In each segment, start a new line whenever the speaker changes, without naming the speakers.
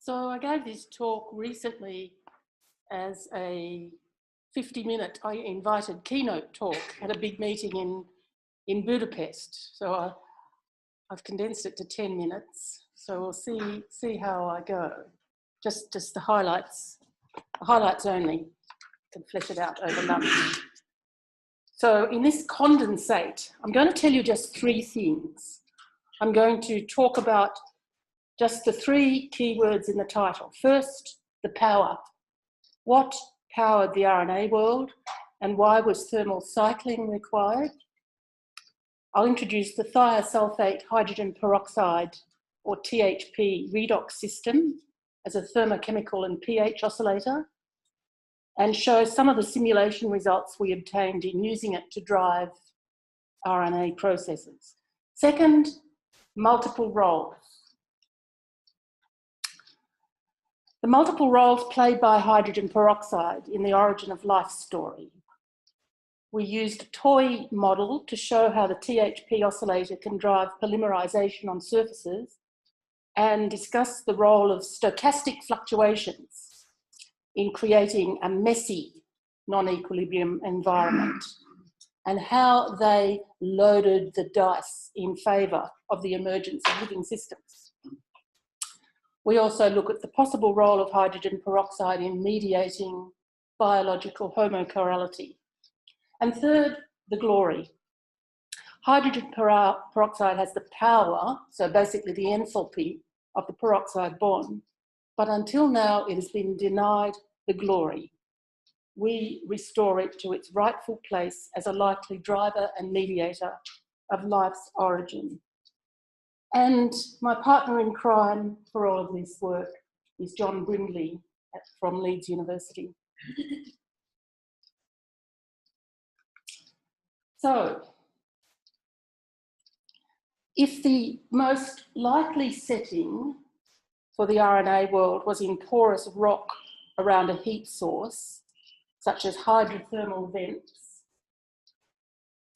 So I gave this talk recently as a 50-minute, I invited keynote talk at a big meeting in Budapest. So I've condensed it to 10 minutes. So we'll see how I go. Just the highlights only. Can flesh it out over lunch. So in this condensate, I'm going to tell you just three things. I'm going to talk about just the three keywords in the title. First, the power. What powered the RNA world and why was thermal cycling required? I'll introduce the thiosulfate hydrogen peroxide, or THP, redox system as a thermochemical and pH oscillator, and show some of the simulation results we obtained in using it to drive RNA processes. Second, multiple roles. The multiple roles played by hydrogen peroxide in the origin of life story. We used a toy model to show how the THP oscillator can drive polymerization on surfaces and discuss the role of stochastic fluctuations in creating a messy non-equilibrium environment and how they loaded the dice in favour of the emergence of living systems. We also look at the possible role of hydrogen peroxide in mediating biological homochirality. And third, the glory. Hydrogen peroxide has the power, so basically the enthalpy of the peroxide bond, but until now it has been denied the glory. We restore it to its rightful place as a likely driver and mediator of life's origin. And my partner in crime for all of this work is John Brindley from Leeds University. So, if the most likely setting for the RNA world was in porous rock around a heat source, such as hydrothermal vents,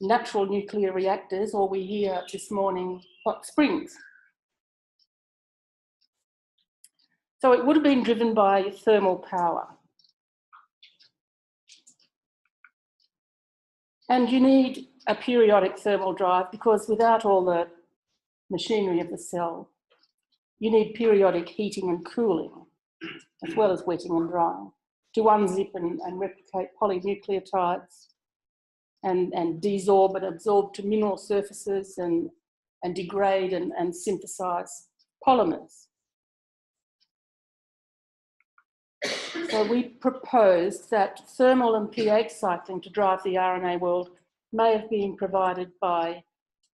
natural nuclear reactors, or we hear this morning, hot springs. So it would have been driven by thermal power. And you need a periodic thermal drive because without all the machinery of the cell, you need periodic heating and cooling, as well as wetting and drying, to unzip and replicate polynucleotides and desorb and absorb to mineral surfaces and degrade and synthesize polymers. So we proposed that thermal and pH cycling to drive the RNA world may have been provided by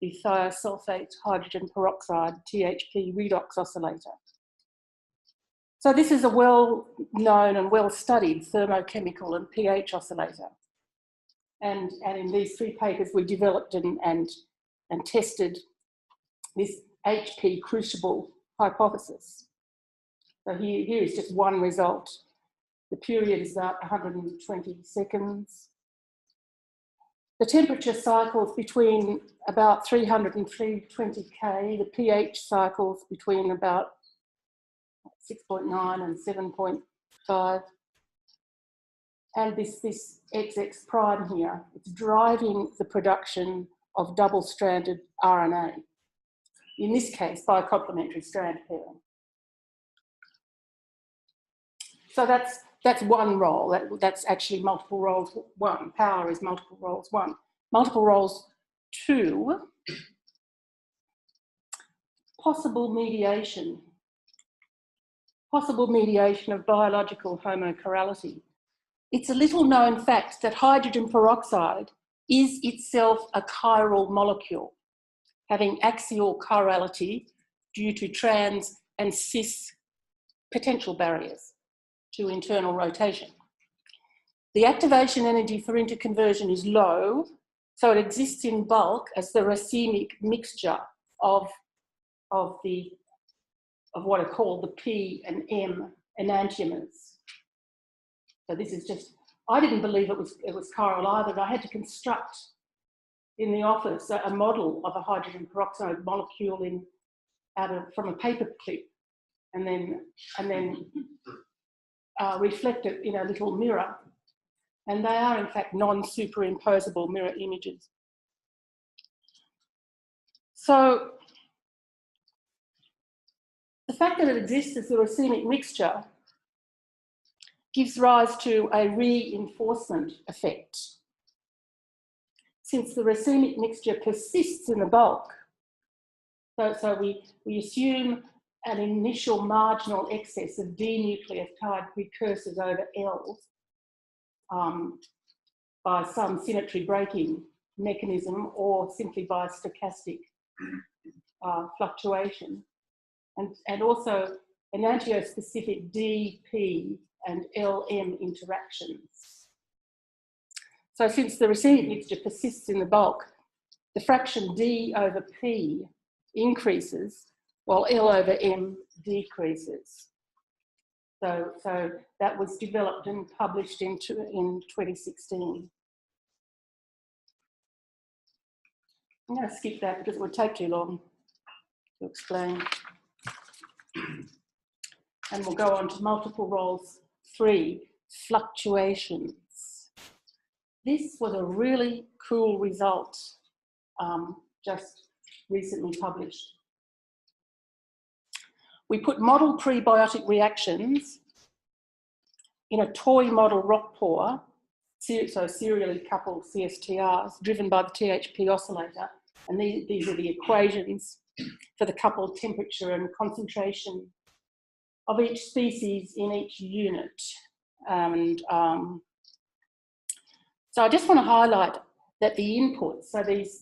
the thiosulfate hydrogen peroxide THP redox oscillator. So this is a well-known and well-studied thermochemical and pH oscillator. And in these three papers we developed and tested this HP crucible hypothesis. So here is just one result. The period is about 120 seconds. The temperature cycles between about 300 and 320 K. The pH cycles between about 6.9 and 7.5. And this XX prime here, it's driving the production of double-stranded RNA. In this case, by complementary strand pairing. So that's one role. That's actually multiple roles one. Power is multiple roles one. Multiple roles two. Possible mediation. Possible mediation of biological homochirality. It's a little known fact that hydrogen peroxide is itself a chiral molecule, having axial chirality due to trans and cis potential barriers to internal rotation. The activation energy for interconversion is low, so it exists in bulk as the racemic mixture of what are called the P and M enantiomers. So this is just, I didn't believe it was chiral either, but I had to construct in the office a model of a hydrogen peroxide molecule from a paper clip and then reflect it in a little mirror. And they are, in fact, non-superimposable mirror images. So the fact that it exists as a racemic mixture gives rise to a reinforcement effect. Since the racemic mixture persists in the bulk, so we assume an initial marginal excess of D-nucleotide precursors over L's by some symmetry breaking mechanism or simply by stochastic fluctuation, and also enantiospecific DP and LM interactions. So since the racemic mixture persists in the bulk, the fraction D over P increases while L over M decreases. So that was developed and published in 2016. I'm going to skip that because it would take too long to explain. And we'll go on to multiple roles 3, fluctuations. This was a really cool result just recently published. We put model prebiotic reactions in a toy model rock pour, so serially coupled CSTRs driven by the THP oscillator, and these are the equations for the coupled temperature and concentration of each species in each unit. And so I just want to highlight that the inputs, so these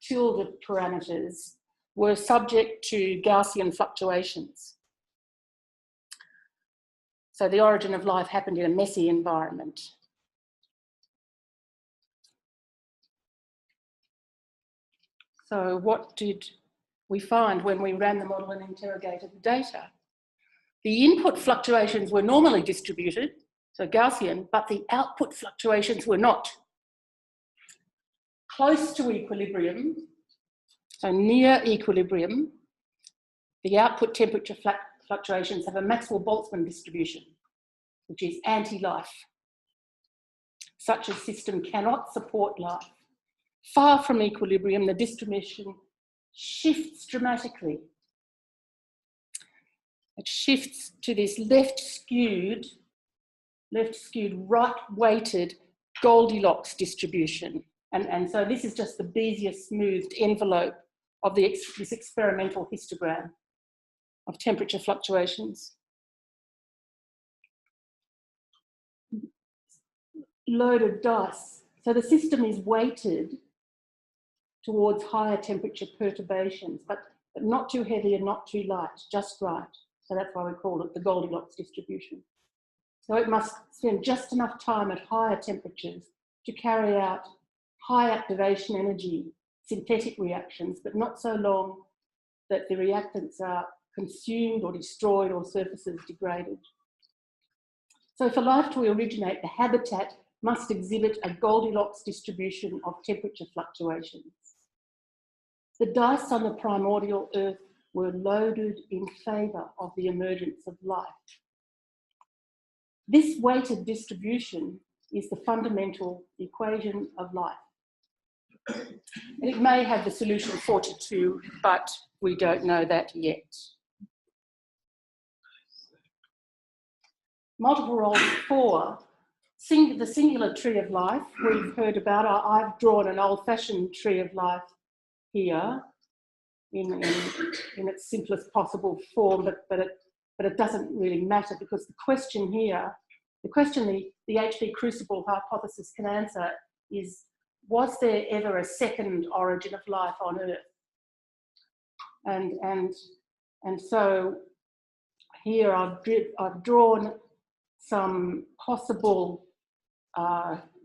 tilde parameters, were subject to Gaussian fluctuations. So the origin of life happened in a messy environment. So what did we find when we ran the model and interrogated the data? The input fluctuations were normally distributed, so Gaussian, but the output fluctuations were not. Close to equilibrium, so near equilibrium, the output temperature fluctuations have a Maxwell-Boltzmann distribution, which is anti-life. Such a system cannot support life. Far from equilibrium, the distribution shifts dramatically. It shifts to this left-skewed, right-weighted Goldilocks distribution. And so this is just the Bezier smoothed envelope of this experimental histogram of temperature fluctuations. Loaded dice. So the system is weighted towards higher temperature perturbations, but not too heavy and not too light, just right. So that's why we call it the Goldilocks distribution. So it must spend just enough time at higher temperatures to carry out high activation energy synthetic reactions, but not so long that the reactants are consumed or destroyed or surfaces degraded. So for life to originate, the habitat must exhibit a Goldilocks distribution of temperature fluctuations. The dice on the primordial Earth were loaded in favour of the emergence of life. This weighted distribution is the fundamental equation of life. And it may have the solution 42, but we don't know that yet. Multiple roles 4. The singular tree of life we've heard about. I've drawn an old-fashioned tree of life here in its simplest possible form, but it doesn't really matter, because the question here, the HP crucible hypothesis can answer is, was there ever a second origin of life on Earth? And so here I've drawn some possible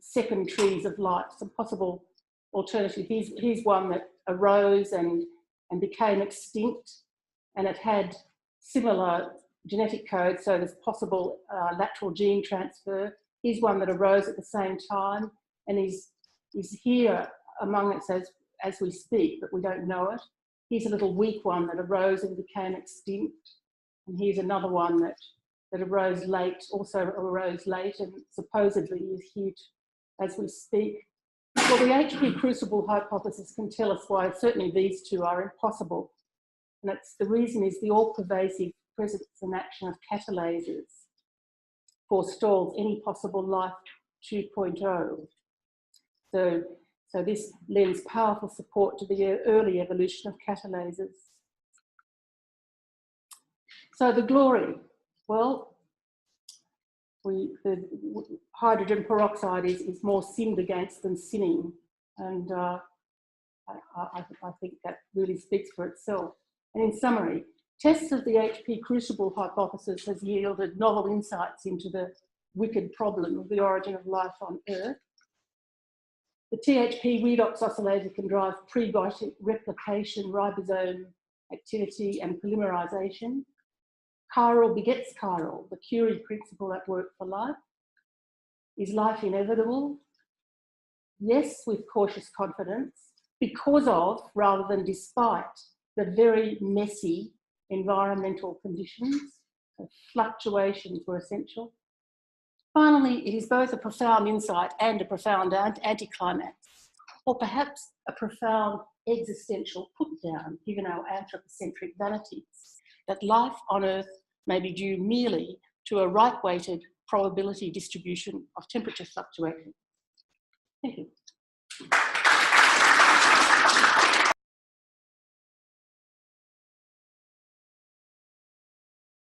second trees of life, some possible alternative. Here's one that arose and became extinct, and it had similar genetic code, so there's possible lateral gene transfer. Here's one that arose at the same time and is here among us as we speak, but we don't know it. Here's a little weak one that arose and became extinct. And here's another one that arose late, and supposedly is here as we speak. Well, the HP crucible hypothesis can tell us why certainly these two are impossible. And the reason is the all-pervasive presence and action of catalasers forestalls any possible life 2.0. So this lends powerful support to the early evolution of catalasers. So the glory, well, the hydrogen peroxide is more sinned against than sinning, and I think that really speaks for itself. And in summary, tests of the HP crucible hypothesis has yielded novel insights into the wicked problem of the origin of life on Earth. The THP redox oscillator can drive prebiotic replication, ribosome activity, and polymerization. Chiral begets chiral, the Curie principle at work for life. Is life inevitable? Yes, with cautious confidence, because of, rather than despite, the very messy environmental conditions. So fluctuations were essential. Finally, it is both a profound insight and a profound anticlimax, or perhaps a profound existential put-down, given our anthropocentric vanities, that life on Earth may be due merely to a right-weighted probability distribution of temperature fluctuations. Thank you.